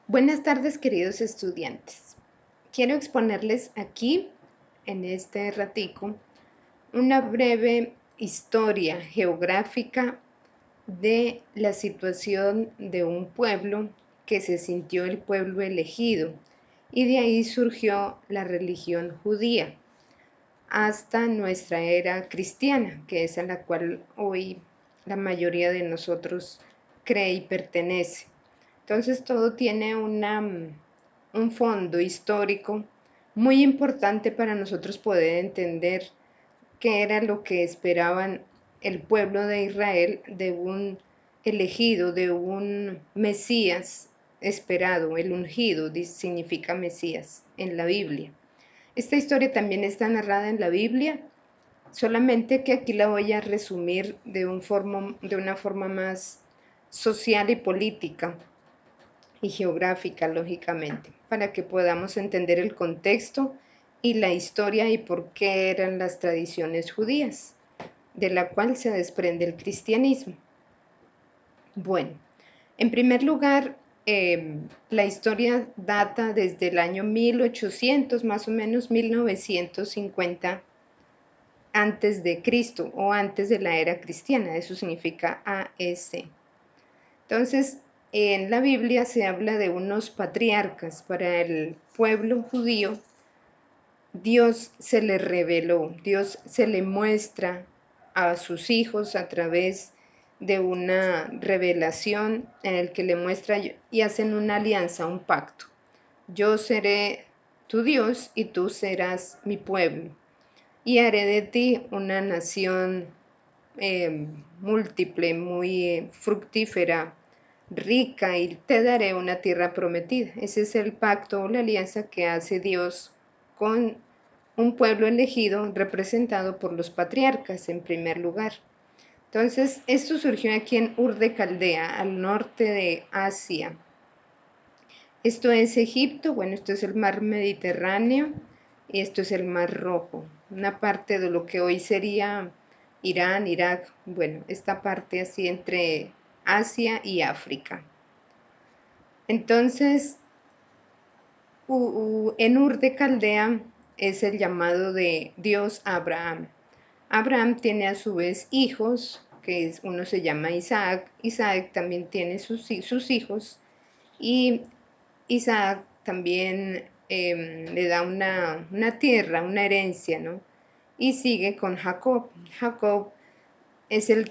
Buenas tardes, queridos estudiantes. Quiero exponerles aquí, en este ratico, una breve historia geográfica de la situación de un pueblo que se sintió el pueblo elegido, y de ahí surgió la religión judía hasta nuestra era cristiana, que es a la cual hoy la mayoría de nosotros cree y pertenece. Entonces todo tiene un fondo histórico muy importante para nosotros poder entender qué era lo que esperaban el pueblo de Israel de un elegido, de un Mesías esperado. El ungido significa Mesías en la Biblia. Esta historia también está narrada en la Biblia, solamente que aquí la voy a resumir de una forma más social y política y geográfica, lógicamente, para que podamos entender el contexto y la historia y por qué eran las tradiciones judías, de la cual se desprende el cristianismo. Bueno, en primer lugar, la historia data desde el año 1800, más o menos 1950 antes de Cristo o antes de la era cristiana, eso significa AS. Entonces, en la Biblia se habla de unos patriarcas. Para el pueblo judío, Dios se le reveló, Dios se le muestra a sus hijos a través de una revelación en el que le muestra y hacen una alianza, un pacto. Yo seré tu Dios y tú serás mi pueblo, y haré de ti una nación múltiple, muy fructífera, rica, y te daré una tierra prometida. Ese es el pacto o la alianza que hace Dios con un pueblo elegido representado por los patriarcas en primer lugar. Entonces, esto surgió aquí en Ur de Caldea, al norte de Asia. Esto es Egipto, bueno, esto es el mar Mediterráneo y esto es el mar Rojo, una parte de lo que hoy sería Irán, Irak, bueno, esta parte así entre Asia y África. Entonces, en Ur de Caldea es el llamado de Dios a Abraham. Abraham tiene a su vez hijos, uno se llama Isaac, Isaac también tiene sus hijos, y Isaac también le da una tierra, una herencia, ¿no? Y sigue con Jacob. Jacob es el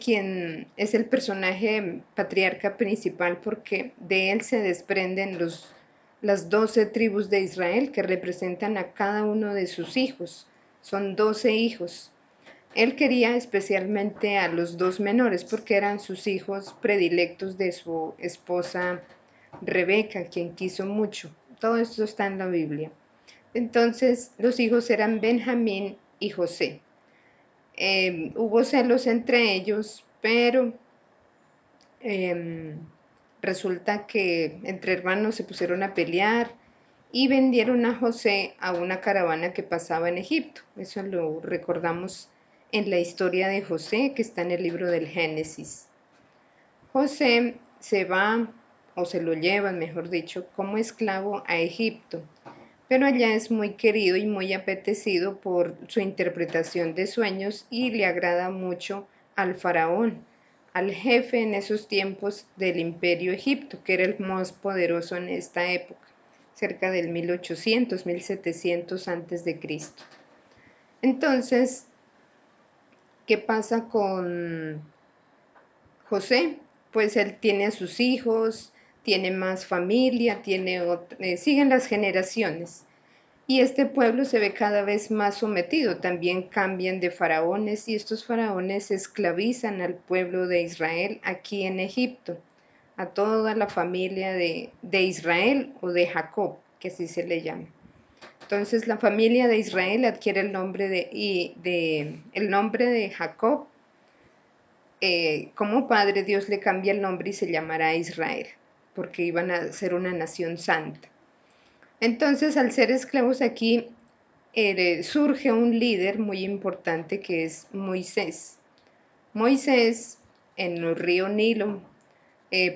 personaje patriarca principal, porque de él se desprenden las 12 tribus de Israel, que representan a cada uno de sus hijos. Son 12 hijos. Él quería especialmente a los dos menores porque eran sus hijos predilectos de su esposa Rebeca, quien quiso mucho. Todo esto está en la Biblia. Entonces, los hijos eran Benjamín y José. Hubo celos entre ellos, pero resulta que entre hermanos se pusieron a pelear y vendieron a José a una caravana que pasaba en Egipto. Eso lo recordamos en la historia de José, que está en el libro del Génesis. José se va, o se lo llevan, mejor dicho, como esclavo a Egipto, pero allá es muy querido y muy apetecido por su interpretación de sueños, y le agrada mucho al faraón, al jefe en esos tiempos del imperio Egipto, que era el más poderoso en esta época, cerca del 1800, 1700 antes de Cristo. Entonces, ¿qué pasa con José? Pues él tiene a sus hijos, tiene más familia, siguen las generaciones. Y este pueblo se ve cada vez más sometido. También cambian de faraones, y estos faraones esclavizan al pueblo de Israel aquí en Egipto, a toda la familia de Israel, o de Jacob, que así se le llama. Entonces la familia de Israel adquiere el nombre de Jacob. Como padre, Dios le cambia el nombre y se llamará Israel, porque iban a ser una nación santa. Entonces, al ser esclavos aquí, surge un líder muy importante, que es Moisés. Moisés, en el río Nilo,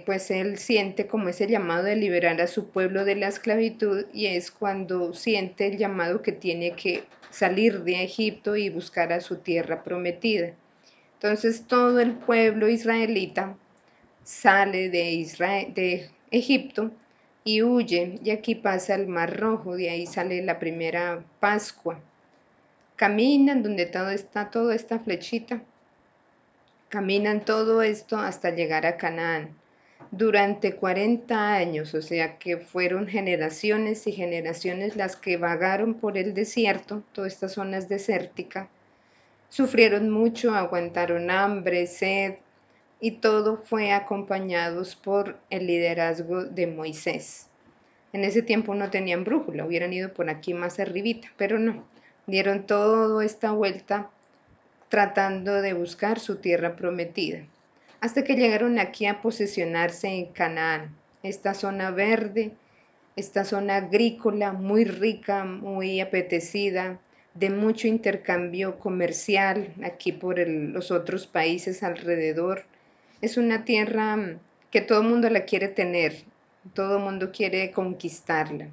pues él siente como ese llamado de liberar a su pueblo de la esclavitud y es cuando siente el llamado que tiene que salir de Egipto y buscar a su tierra prometida. Entonces todo el pueblo israelita sale de Egipto y huye, y aquí pasa el Mar Rojo, de ahí sale la primera Pascua. Caminan donde está toda esta flechita, caminan todo esto hasta llegar a Canaán durante 40 años, o sea que fueron generaciones y generaciones las que vagaron por el desierto, todas estas zonas desérticas, sufrieron mucho, aguantaron hambre, sed, y todo fue acompañados por el liderazgo de Moisés. En ese tiempo no tenían brújula, hubieran ido por aquí más arribita, pero no, dieron toda esta vuelta tratando de buscar su tierra prometida, hasta que llegaron aquí a posesionarse en Canaán, esta zona verde, esta zona agrícola muy rica, muy apetecida, de mucho intercambio comercial aquí por los otros países alrededor. Es una tierra que todo el mundo la quiere tener, todo el mundo quiere conquistarla.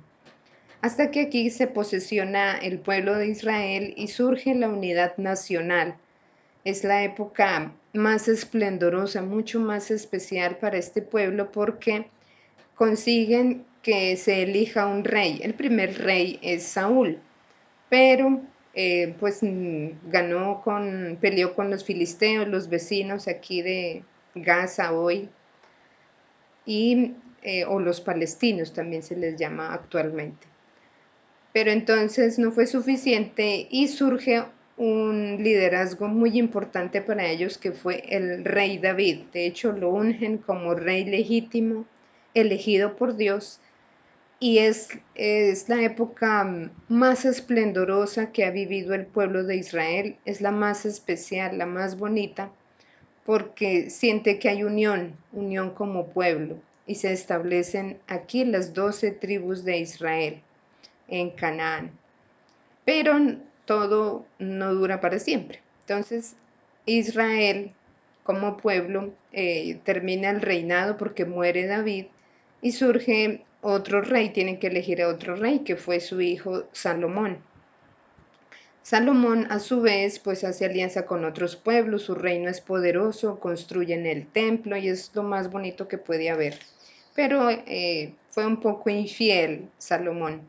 Hasta que aquí se posesiona el pueblo de Israel y surge la unidad nacional. Es la época más esplendorosa, mucho más especial para este pueblo porque consiguen que se elija un rey. El primer rey es Saúl, pero peleó con los filisteos, los vecinos aquí de Gaza hoy, o los palestinos también se les llama actualmente. Pero entonces no fue suficiente y surge un liderazgo muy importante para ellos que fue el rey David. De hecho, lo ungen como rey legítimo, elegido por Dios, y es la época más esplendorosa que ha vivido el pueblo de Israel, es la más especial, la más bonita, porque siente que hay unión como pueblo, y se establecen aquí las 12 tribus de Israel en Canaán. Pero todo no dura para siempre. Entonces, Israel como pueblo termina el reinado porque muere David y surge otro rey, tienen que elegir a otro rey, que fue su hijo Salomón. Salomón a su vez pues hace alianza con otros pueblos, su reino es poderoso, construyen el templo y es lo más bonito que puede haber. Pero fue un poco infiel Salomón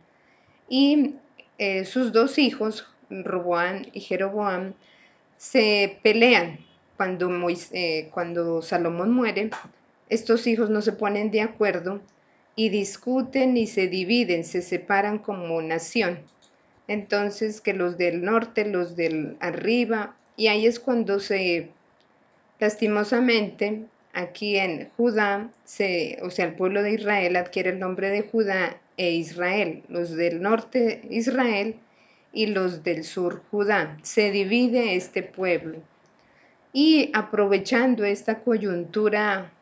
y sus dos hijos, Roboam y Jeroboam, se pelean cuando Salomón muere. Estos hijos no se ponen de acuerdo y discuten y se dividen, se separan como nación. Entonces, que los del norte, los del arriba, y ahí es cuando lastimosamente, aquí en Judá, o sea, el pueblo de Israel adquiere el nombre de Judá e Israel, los del norte Israel y los del sur Judá. Se divide este pueblo. Y aprovechando esta coyuntura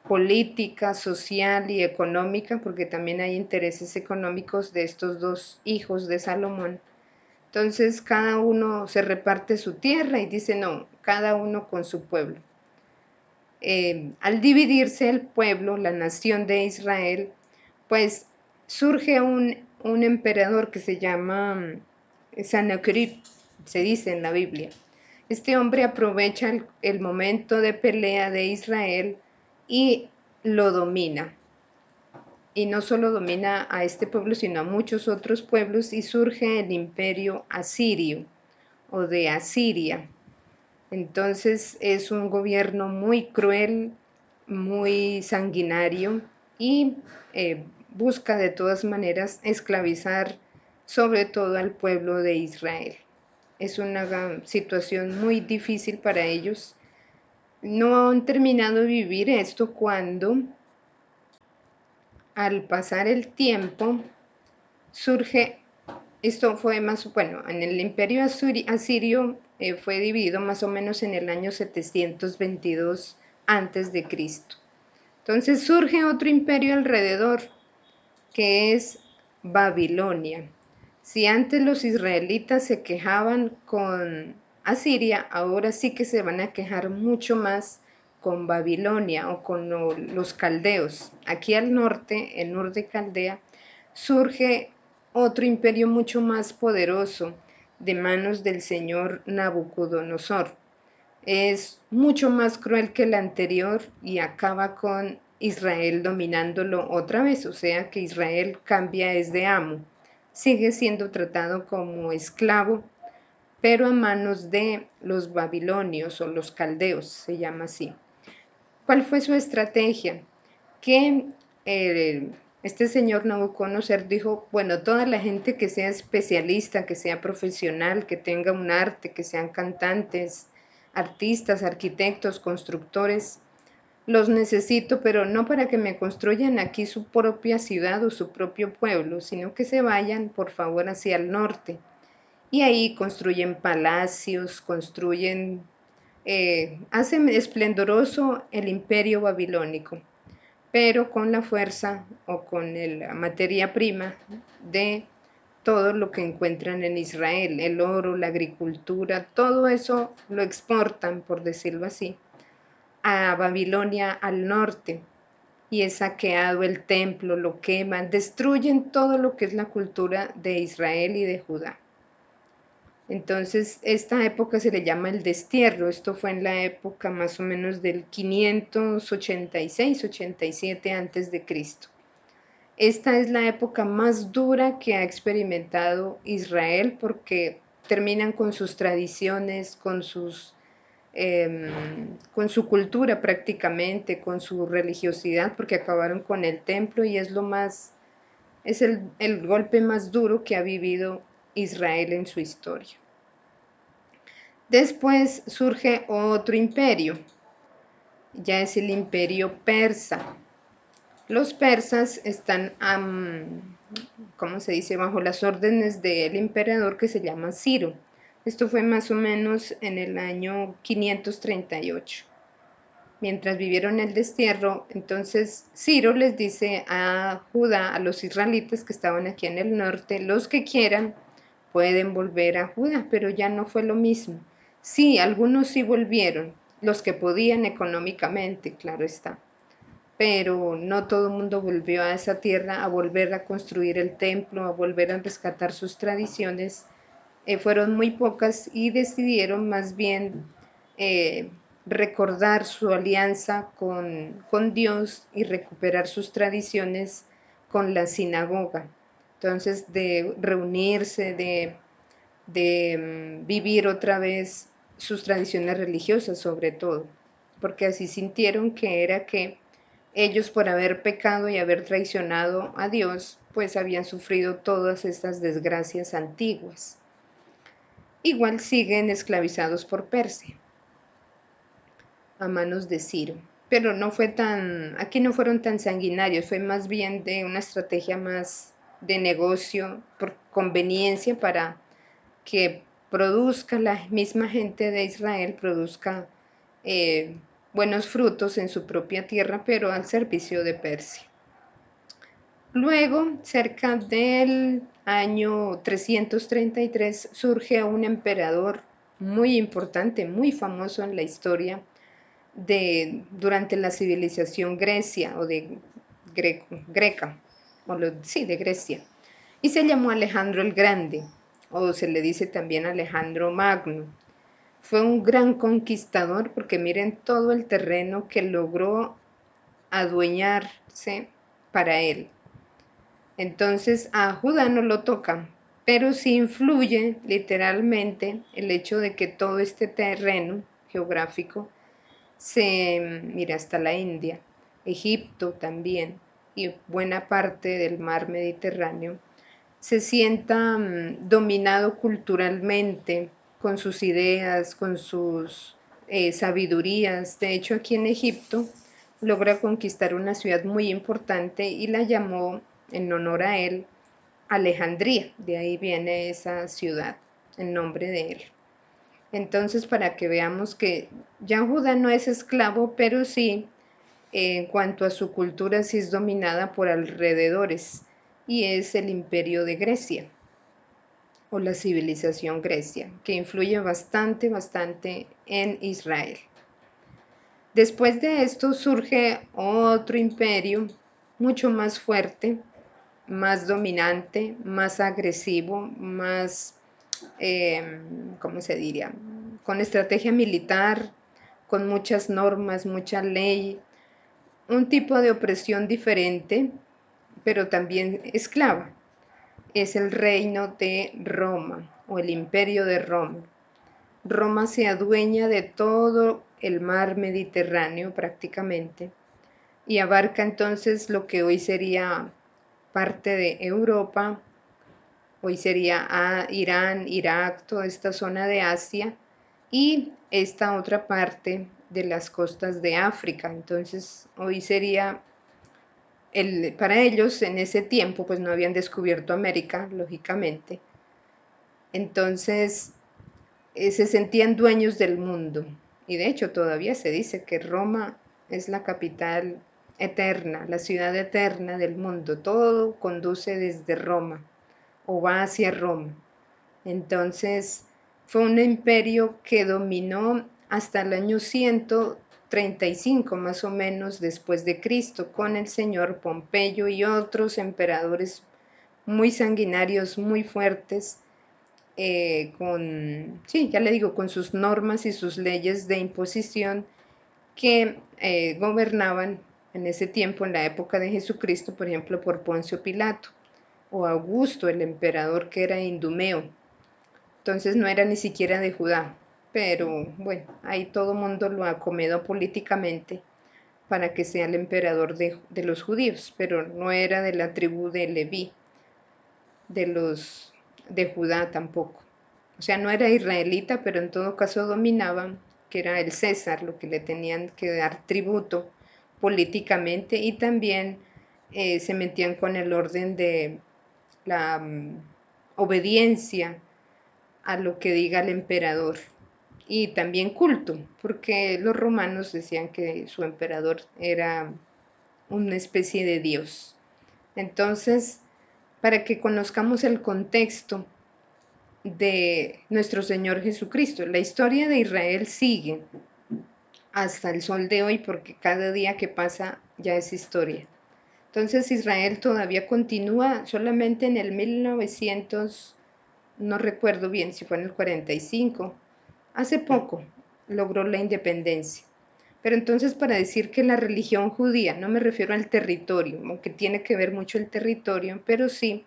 política, social y económica, porque también hay intereses económicos de estos dos hijos de Salomón, entonces cada uno se reparte su tierra y dice, no, cada uno con su pueblo. Al dividirse el pueblo, la nación de Israel, pues surge un emperador que se llama Sennacherib, se dice en la Biblia. Este hombre aprovecha el momento de pelea de Israel y lo domina. Y no solo domina a este pueblo, sino a muchos otros pueblos y surge el imperio asirio o de Asiria. Entonces es un gobierno muy cruel, muy sanguinario y busca de todas maneras esclavizar sobre todo al pueblo de Israel. Es una situación muy difícil para ellos. No han terminado de vivir esto cuando, al pasar el tiempo, surge, esto fue más, bueno, en el imperio asirio fue dividido más o menos en el año 722 antes de Cristo. Entonces surge otro imperio alrededor, que es Babilonia. Si antes los israelitas se quejaban con Asiria, ahora sí que se van a quejar mucho más con Babilonia o con los caldeos. Aquí al norte, en Ur de Caldea, surge otro imperio mucho más poderoso de manos del señor Nabucodonosor. Es mucho más cruel que el anterior y acaba con Israel dominándolo otra vez, o sea que Israel cambia es de amo. Sigue siendo tratado como esclavo, pero a manos de los babilonios o los caldeos, se llama así. ¿Cuál fue su estrategia? Que eh, este señor Nabucodonosor dijo, bueno, toda la gente que sea especialista, que sea profesional, que tenga un arte, que sean cantantes, artistas, arquitectos, constructores, los necesito, pero no para que me construyan aquí su propia ciudad o su propio pueblo, sino que se vayan, por favor, hacia el norte. Y ahí construyen palacios, hacen esplendoroso el imperio babilónico, pero con la fuerza o con la materia prima de todo lo que encuentran en Israel, el oro, la agricultura, todo eso lo exportan, por decirlo así, a Babilonia al norte y es saqueado el templo, lo queman, destruyen todo lo que es la cultura de Israel y de Judá. Entonces, esta época se le llama el destierro. Esto fue en la época más o menos del 586-87 antes de Cristo. Esta es la época más dura que ha experimentado Israel porque terminan con sus tradiciones, con su cultura prácticamente, con su religiosidad, porque acabaron con el templo y es el golpe más duro que ha vivido Israel en su historia. Después surge otro imperio, ya es el imperio persa. Los persas están, ¿cómo se dice?, bajo las órdenes del emperador que se llama Ciro. Esto fue más o menos en el año 538. Mientras vivieron el destierro, entonces Ciro les dice a Judá, a los israelitas que estaban aquí en el norte, los que quieran pueden volver a Judá, pero ya no fue lo mismo. Sí, algunos sí volvieron, los que podían económicamente, claro está, pero no todo el mundo volvió a esa tierra a volver a construir el templo, a volver a rescatar sus tradiciones. Fueron muy pocas y decidieron más bien eh, recordar su alianza con Dios y recuperar sus tradiciones con la sinagoga. Entonces, de reunirse, de vivir otra vez sus tradiciones religiosas sobre todo, porque así sintieron que era que ellos por haber pecado y haber traicionado a Dios, pues habían sufrido todas estas desgracias antiguas. Igual siguen esclavizados por Persia, a manos de Ciro, pero aquí no fueron tan sanguinarios, fue más bien de una estrategia más de negocio, por conveniencia para que produzca la misma gente de Israel, produzca eh, buenos frutos en su propia tierra, pero al servicio de Persia. Luego, cerca del año 333, surge un emperador muy importante, muy famoso en la historia durante la civilización Grecia o de Greca, sí, de Grecia, y se llamó Alejandro el Grande, o se le dice también Alejandro Magno. Fue un gran conquistador porque miren todo el terreno que logró adueñarse para él. Entonces a Judá no lo toca, pero sí influye literalmente el hecho de que todo este terreno geográfico mira hasta la India, Egipto también y buena parte del mar Mediterráneo se sienta dominado culturalmente con sus ideas, con sus sabidurías. De hecho, aquí en Egipto logra conquistar una ciudad muy importante y la llamó en honor a él Alejandría. De ahí viene esa ciudad, el nombre de él. Entonces, para que veamos que ya Judá no es esclavo, pero sí, en cuanto a su cultura, sí es dominada por alrededores y es el imperio de Grecia o la civilización Grecia, que influye bastante, bastante en Israel. Después de esto surge otro imperio mucho más fuerte, más dominante, más agresivo, más, ¿cómo se diría? Con estrategia militar, con muchas normas, mucha ley, un tipo de opresión diferente, pero también esclava. Es el reino de Roma o el imperio de Roma. Roma se adueña de todo el mar Mediterráneo prácticamente y abarca entonces lo que hoy sería parte de Europa, hoy sería Irán, Irak, toda esta zona de Asia y esta otra parte de las costas de África. Entonces hoy sería para ellos en ese tiempo pues no habían descubierto América, lógicamente. Entonces se sentían dueños del mundo. Y de hecho todavía se dice que Roma es la capital eterna, la ciudad eterna del mundo. Todo conduce desde Roma o va hacia Roma. Entonces fue un imperio que dominó hasta el año 135 más o menos después de Cristo, con el señor Pompeyo y otros emperadores muy sanguinarios, muy fuertes, sí, ya le digo, con sus normas y sus leyes de imposición que gobernaban en ese tiempo, en la época de Jesucristo, por ejemplo, por Poncio Pilato o Augusto, el emperador que era Idumeo. Entonces no era ni siquiera de Judá, pero bueno, ahí todo el mundo lo acomodó políticamente para que sea el emperador de los judíos, pero no era de la tribu de Leví, de los de Judá tampoco. O sea, no era israelita, pero en todo caso dominaban, que era el César, lo que le tenían que dar tributo políticamente y también se metían con el orden de la obediencia a lo que diga el emperador y también culto, porque los romanos decían que su emperador era una especie de dios. Entonces, para que conozcamos el contexto de nuestro Señor Jesucristo, la historia de Israel sigue hasta el sol de hoy porque cada día que pasa ya es historia. Entonces Israel todavía continúa solamente en el 1900, no recuerdo bien si fue en el 45, hace poco logró la independencia. Pero entonces para decir que la religión judía, no me refiero al territorio, aunque tiene que ver mucho el territorio, pero sí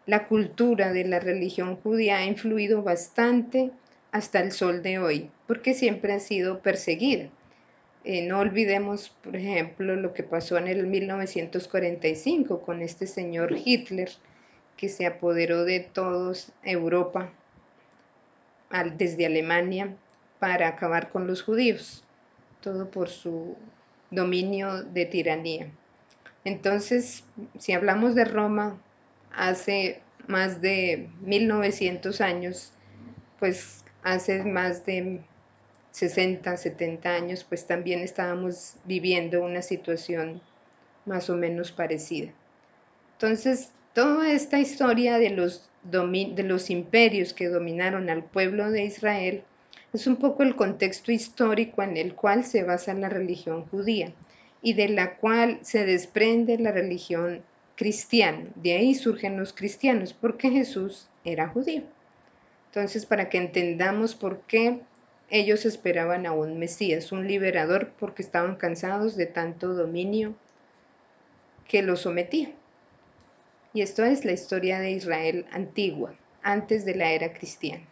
la cultura de la religión judía ha influido bastante hasta el sol de hoy, porque siempre ha sido perseguida. No olvidemos, por ejemplo, lo que pasó en el 1945 con este señor Hitler, que se apoderó de todos Europa, desde Alemania, para acabar con los judíos, todo por su dominio de tiranía. Entonces, si hablamos de Roma hace más de 1900 años, pues hace más de 60, 70 años, pues también estábamos viviendo una situación más o menos parecida. Entonces, toda esta historia de los imperios que dominaron al pueblo de Israel es un poco el contexto histórico en el cual se basa la religión judía y de la cual se desprende la religión cristiana. De ahí surgen los cristianos, porque Jesús era judío. Entonces, para que entendamos por qué ellos esperaban a un Mesías, un liberador, porque estaban cansados de tanto dominio que los sometía. Y esto es la historia de Israel antigua, antes de la era cristiana.